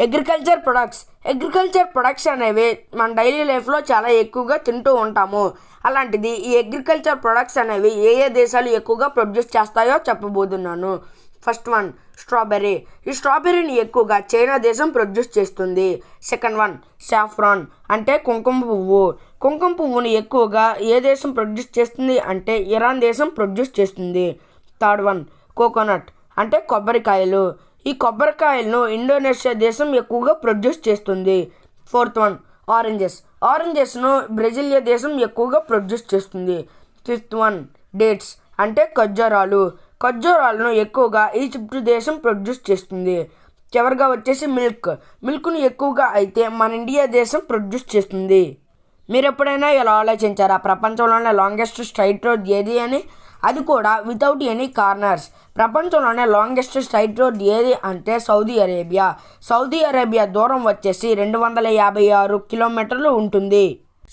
Agriculture products అనేవి మన daily లైఫ్లో చాలా ఎక్కువగా తింటూ ఉంటాము. అలాంటిది ఈ అగ్రికల్చర్ ప్రొడక్ట్స్ అనేవి ఏ ఏ దేశాలు ఎక్కువగా ప్రొడ్యూస్ చేస్తాయో చెప్పబోతున్నాను. First one strawberry. ఈ స్ట్రాబెర్రీని ఎక్కువగా చైనా దేశం ప్రొడ్యూస్ చేస్తుంది. సెకండ్ వన్ సాఫ్రాన్ అంటే కుంకుమ పువ్వు. కుంకుమ పువ్వుని ఎక్కువగా ఏ దేశం ప్రొడ్యూస్ చేస్తుంది అంటే ఇరాన్ దేశం ప్రొడ్యూస్ చేస్తుంది. థర్డ్ వన్ కోకోనట్ అంటే కొబ్బరికాయలు. ఈ కొబ్బరికాయలను ఇండోనేషియా దేశం ఎక్కువగా ప్రొడ్యూస్ చేస్తుంది. ఫోర్త్ వన్ ఆరెంజెస్ను బ్రెజిలియా దేశం ఎక్కువగా ప్రొడ్యూస్ చేస్తుంది. ఫిఫ్త్ వన్ డేట్స్ అంటే ఖర్జూరాలను ఎక్కువగా ఈజిప్ట్ దేశం ప్రొడ్యూస్ చేస్తుంది. చివరిగా వచ్చేసి మిల్క్ను ఎక్కువగా అయితే మన ఇండియా దేశం ప్రొడ్యూస్ చేస్తుంది. మీరు ఎప్పుడైనా ఇలా ఆలోచించారా ప్రపంచంలోనే లాంగెస్ట్ స్ట్రైట్ రోడ్ ఏది అని? అది కూడా వితౌట్ ఎనీ కార్నర్స్. ప్రపంచంలోనే లాంగెస్ట్ స్ట్రైట్ రోడ్ ఏది అంటే సౌదీ అరేబియా దూరం వచ్చేసి 256 కిలోమీటర్లు ఉంటుంది.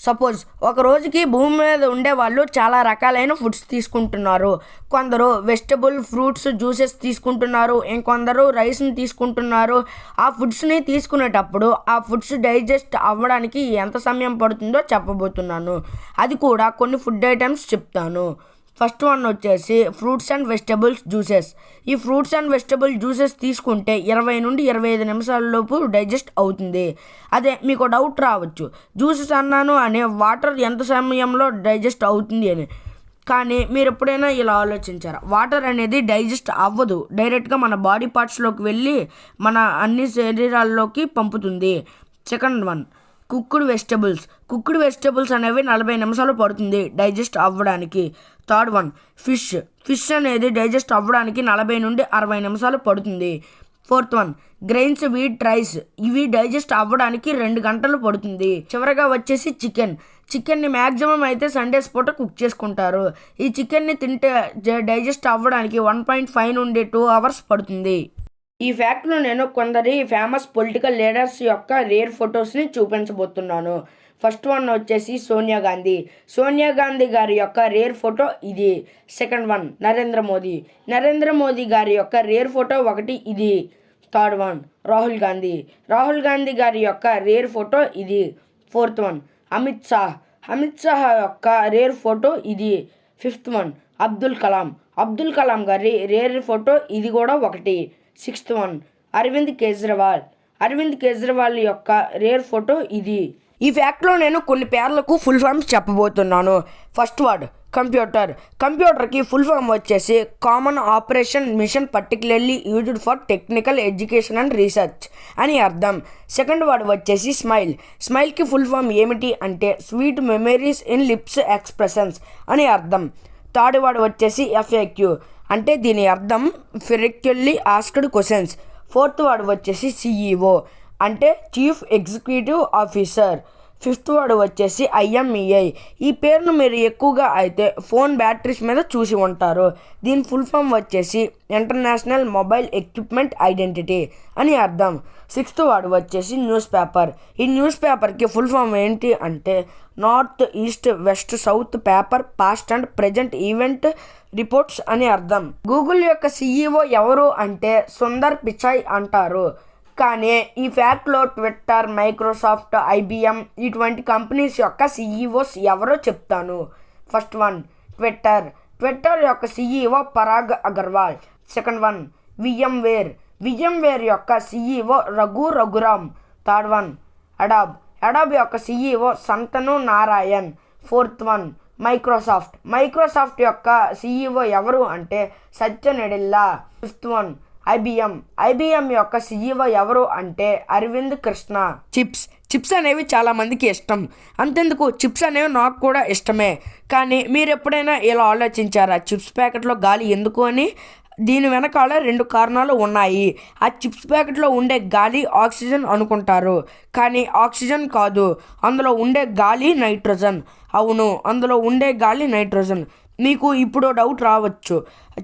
సపోజ్ ఒక రోజుకి భూమి మీద ఉండే వాళ్ళు చాలా రకాలైన ఫుడ్స్ తీసుకుంటున్నారు. కొందరు వెజిటబుల్ ఫ్రూట్స్ జ్యూసెస్ తీసుకుంటున్నారు, ఇంకొందరు రైస్ని తీసుకుంటున్నారు. ఆ ఫుడ్స్ని తీసుకునేటప్పుడు ఆ ఫుడ్స్ డైజెస్ట్ అవ్వడానికి ఎంత సమయం పడుతుందో చెప్పబోతున్నాను. అది కూడా కొన్ని ఫుడ్ ఐటమ్స్ చెప్తాను. ఫస్ట్ వన్ వచ్చేసి ఫ్రూట్స్ అండ్ వెజిటబుల్స్ జ్యూసెస్. ఈ ఫ్రూట్స్ అండ్ వెజిటబుల్ జ్యూసెస్ తీసుకుంటే 20 నుండి 25 నిమిషాలలోపు డైజెస్ట్ అవుతుంది. అదే మీకు డౌట్ రావచ్చు, జ్యూసెస్ అన్నాను అని వాటర్ ఎంత సమయంలో డైజెస్ట్ అవుతుంది అని. కానీ మీరు ఎప్పుడైనా ఇలా ఆలోచించారా? వాటర్ అనేది డైజెస్ట్ అవ్వదు, డైరెక్ట్గా మన బాడీ పార్ట్స్లోకి వెళ్ళి మన అన్ని శరీరాల్లోకి పంపుతుంది. సెకండ్ వన్ కుక్డ్ వెజిటబుల్స్ అనేవి 40 నిమిషాలు పడుతుంది డైజెస్ట్ అవ్వడానికి. థర్డ్ వన్ ఫిష్ అనేది డైజెస్ట్ అవ్వడానికి 40 నుండి 60 నిమిషాలు పడుతుంది. Fourth one grains, wheat, rice. ఇవి డైజెస్ట్ అవ్వడానికి 2 గంటలు పడుతుంది. చివరగా వచ్చేసి చికెన్ని మ్యాక్సిమం అయితే సండేస్ పూట కుక్ చేసుకుంటారు. ఈ చికెన్ని తింటే డైజెస్ట్ అవ్వడానికి 1.5 నుండి 2 అవర్స్ పడుతుంది. ఈ ఫ్యాక్ట్లో నేను కొందరి ఫేమస్ పొలిటికల్ లీడర్స్ యొక్క రేర్ ఫొటోస్ని చూపించబోతున్నాను. ఫస్ట్ వన్ వచ్చేసి సోనియా గాంధీ గారి యొక్క రేర్ ఫోటో ఇది. సెకండ్ వన్ నరేంద్ర మోదీ గారి యొక్క రేర్ ఫోటో ఒకటి ఇది. థర్డ్ వన్ రాహుల్ గాంధీ గారి యొక్క రేర్ ఫోటో ఇది. ఫోర్త్ వన్ అమిత్ షా యొక్క రేర్ ఫోటో ఇది. ఫిఫ్త్ వన్ అబ్దుల్ కలాం గారి రేర్ ఫోటో ఇది కూడా ఒకటి. సిక్స్త్ వన్ అరవింద్ కేజ్రీవాల్ యొక్క రేర్ ఫోటో ఇది. ఈ ఫ్యాక్ట్లో నేను కొన్ని పేర్లకు ఫుల్ ఫామ్స్ చెప్పబోతున్నాను. ఫస్ట్ వర్డ్ కంప్యూటర్కి ఫుల్ ఫామ్ వచ్చేసి common operation machine particularly used for technical education and research అని అర్థం. సెకండ్ వర్డ్ వచ్చేసి స్మైల్కి ఫుల్ ఫామ్ ఏమిటి అంటే sweet memories in lips expressions అని అర్థం. థర్డ్ వర్డ్ వచ్చేసి FAQ అంటే దీని అర్థం frequently asked questions. Fourth word వచ్చేసి CEO అంటే chief executive officer. Fifth word వచ్చేసి IMEI. ఈ పేరును మీరు ఎక్కువగా అయితే ఫోన్ బ్యాటరీస్ మీద చూసి ఉంటారు. దీని ఫుల్ ఫామ్ వచ్చేసి ఇంటర్నేషనల్ మొబైల్ ఎక్విప్మెంట్ ఐడెంటిటీ అని అర్థం. సిక్స్త్ వర్డ్ వచ్చేసి ఈ న్యూస్ పేపర్కి ఫుల్ ఫామ్ ఏంటి అంటే north, east, west, south paper, past and present event reports అని అర్థం. గూగుల్ యొక్క CEO ఎవరు అంటే సుందర్ పిచాయ్ అంటారు. కానీ ఈ ఫ్యాక్ట్లో ట్విట్టర్, మైక్రోసాఫ్ట్, IBM ఇటువంటి కంపెనీస్ యొక్క CEOs ఎవరో చెప్తాను. ఫస్ట్ వన్ ట్విట్టర్ యొక్క CEO Parag Agarwal. Second one VMware యొక్క CEO Raghuram. Third one Adobe యొక్క CEO Shantanu Narayen. Fourth one Microsoft యొక్క CEO ఎవరు అంటే Satya Nadella. Fifth one IBM యొక్క CEO ఎవరు అంటే అరవింద్ కృష్ణ. చిప్స్ అనేవి చాలామందికి ఇష్టం, అంతెందుకు చిప్స్ అనేవి నాకు కూడా ఇష్టమే. కానీ మీరు ఎప్పుడైనా ఇలా ఆలోచించారా చిప్స్ ప్యాకెట్లో గాలి ఎందుకు అని? దీని వెనకాల 2 కారణాలు ఉన్నాయి. ఆ చిప్స్ ప్యాకెట్లో ఉండే గాలి ఆక్సిజన్ అనుకుంటారు, కానీ ఆక్సిజన్ కాదు, అందులో ఉండే గాలి నైట్రోజన్. అవును, అందులో ఉండే గాలి నైట్రోజన్. మీకు ఇప్పుడు డౌట్ రావచ్చు,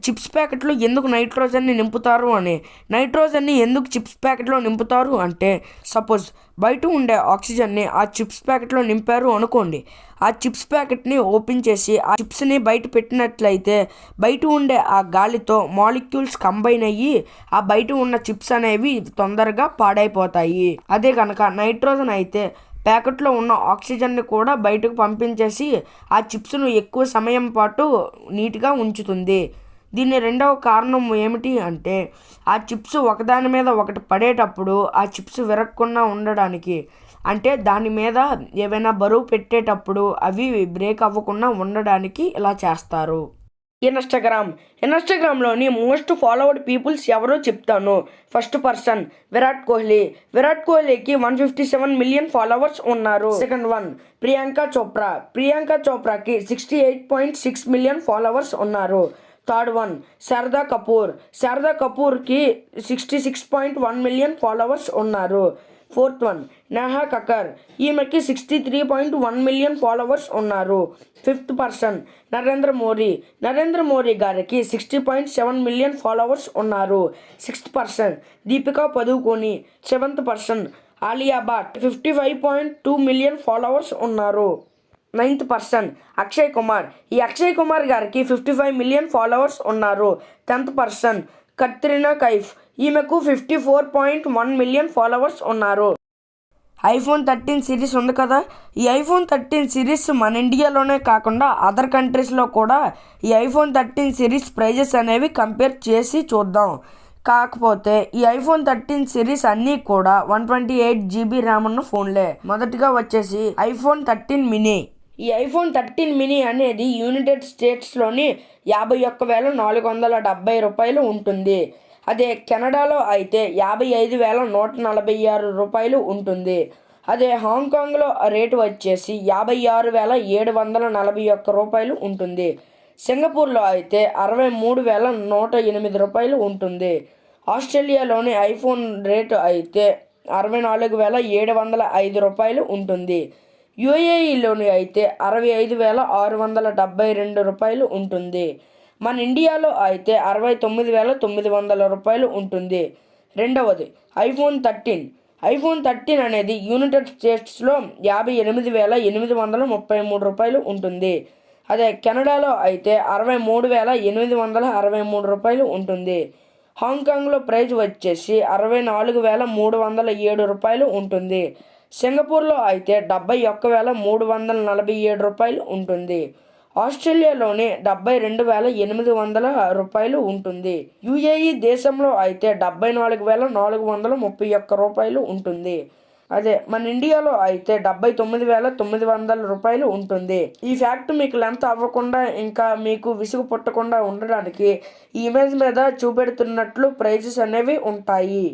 చిప్స్ ప్యాకెట్లో ఎందుకు నైట్రోజన్ని నింపుతారు అని. నైట్రోజన్ని ఎందుకు చిప్స్ ప్యాకెట్లో నింపుతారు అంటే, సపోజ్ బయట ఉండే ఆక్సిజన్ని ఆ చిప్స్ ప్యాకెట్లో నింపారు అనుకోండి. ఆ చిప్స్ ప్యాకెట్ని ఓపెన్ చేసి ఆ చిప్స్ని బయట పెట్టినట్లయితే బయట ఉండే ఆ గాలితో మాలిక్యూల్స్ కంబైన్ అయ్యి ఆ బయట ఉన్న చిప్స్ అనేవి తొందరగా పాడైపోతాయి. అదే కనుక నైట్రోజన్ అయితే ప్యాకెట్లో ఉన్న ఆక్సిజన్ని కూడా బయటకు పంపించేసి ఆ చిప్స్ను ఎక్కువ సమయం పాటు నీట్గా ఉంచుతుంది. దీని రెండవ కారణం ఏమిటి అంటే, ఆ చిప్స్ ఒకదాని మీద ఒకటి పడేటప్పుడు ఆ చిప్స్ విరగకుండా ఉండడానికి, అంటే దాని మీద ఏవైనా బరువు పెట్టేటప్పుడు అవి బ్రేక్ అవ్వకుండా ఉండడానికి ఇలా చేస్తారు. ఇన్స్టాగ్రామ్లోని మోస్ట్ ఫాలోవర్డ్ పీపుల్స్ ఎవరో చెప్తాను. First person Virat Kohli. విరాట్ కోహ్లీకి 157 మిలియన్ ఫాలోవర్స్ ఉన్నారు. సెకండ్ వన్ ప్రియాంక చోప్రాకి 68.6 మిలియన్ ఫాలోవర్స్ ఉన్నారు. థర్డ్ వన్ శారదా కపూర్కి 66.1 మిలియన్ ఫాలోవర్స్ ఉన్నారు. ఫోర్త్ వన్ నేహా కక్కర్, ఈమెకి 63.1 మిలియన్ ఫాలోవర్స్ ఉన్నారు. ఫిఫ్త్ పర్సన్ నరేంద్ర మోడీ గారికి 60.7 మిలియన్ ఫాలోవర్స్ ఉన్నారు. Sixth person Deepika Padukone. Seventh person Alia Bhatt, 55.2 million followers ఉన్నారు. నైన్త్ పర్సన్ అక్షయ్ కుమార్ గారికి 55 మిలియన్ ఫాలోవర్స్ ఉన్నారు. 10th పర్సన్ కత్రినా కైఫ్, ఈమెకు 54.1 మిలియన్ ఫాలోవర్స్ ఉన్నారు. ఐఫోన్ 13 సిరీస్ ఉంది కదా, ఈ ఐఫోన్ 13 సిరీస్ మన ఇండియాలోనే కాకుండా అదర్ కంట్రీస్లో కూడా ఈ ఐఫోన్ 13 సిరీస్ ప్రైజెస్ అనేవి కంపేర్ చేసి చూద్దాం. కాకపోతే ఈ ఐఫోన్ 13 సిరీస్ అన్నీ కూడా 128 GB ర్యామ్ ఉన్న ఫోన్లే. మొదటిగా వచ్చేసి ఐఫోన్ 13 మినీ. ఈ ఐఫోన్ 13 మినీ అనేది యునైటెడ్ స్టేట్స్లోని 51,470 రూపాయలు ఉంటుంది. అదే కెనడాలో అయితే 55,146 రూపాయలు ఉంటుంది. అదే హాంకాంగ్లో రేటు వచ్చేసి 56,741 రూపాయలు ఉంటుంది. సింగపూర్లో అయితే 63,108 రూపాయలు ఉంటుంది. ఆస్ట్రేలియాలోని ఐఫోన్ రేటు అయితే 64,705 రూపాయలు ఉంటుంది. యూఏఈలోని అయితే 65,672 రూపాయలు ఉంటుంది. మన ఇండియాలో అయితే 69,900 రూపాయలు ఉంటుంది. రెండవది ఐఫోన్ 13 అనేది యునైటెడ్ స్టేట్స్లో 58,833 రూపాయలు ఉంటుంది. అదే కెనడాలో అయితే 63,863 రూపాయలు ఉంటుంది. హాంకాంగ్లో ప్రైస్ వచ్చేసి 64,307 రూపాయలు ఉంటుంది. సింగపూర్లో అయితే 71,347 రూపాయలు ఉంటుంది. ఆస్ట్రేలియాలోని 72,800 రూపాయలు ఉంటుంది. యూఏఈ దేశంలో అయితే 74,431 రూపాయలు ఉంటుంది. అదే మన ఇండియాలో అయితే 79,900 రూపాయలు ఉంటుంది. ఈ ఫ్యాక్ట్ మీకు లెంత్ అవ్వకుండా ఇంకా మీకు విసుగు పుట్టకుండా ఉండడానికి ఈ ఇమేజ్ మీద చూపెడుతున్నట్లు ప్రైజెస్ అనేవి ఉంటాయి.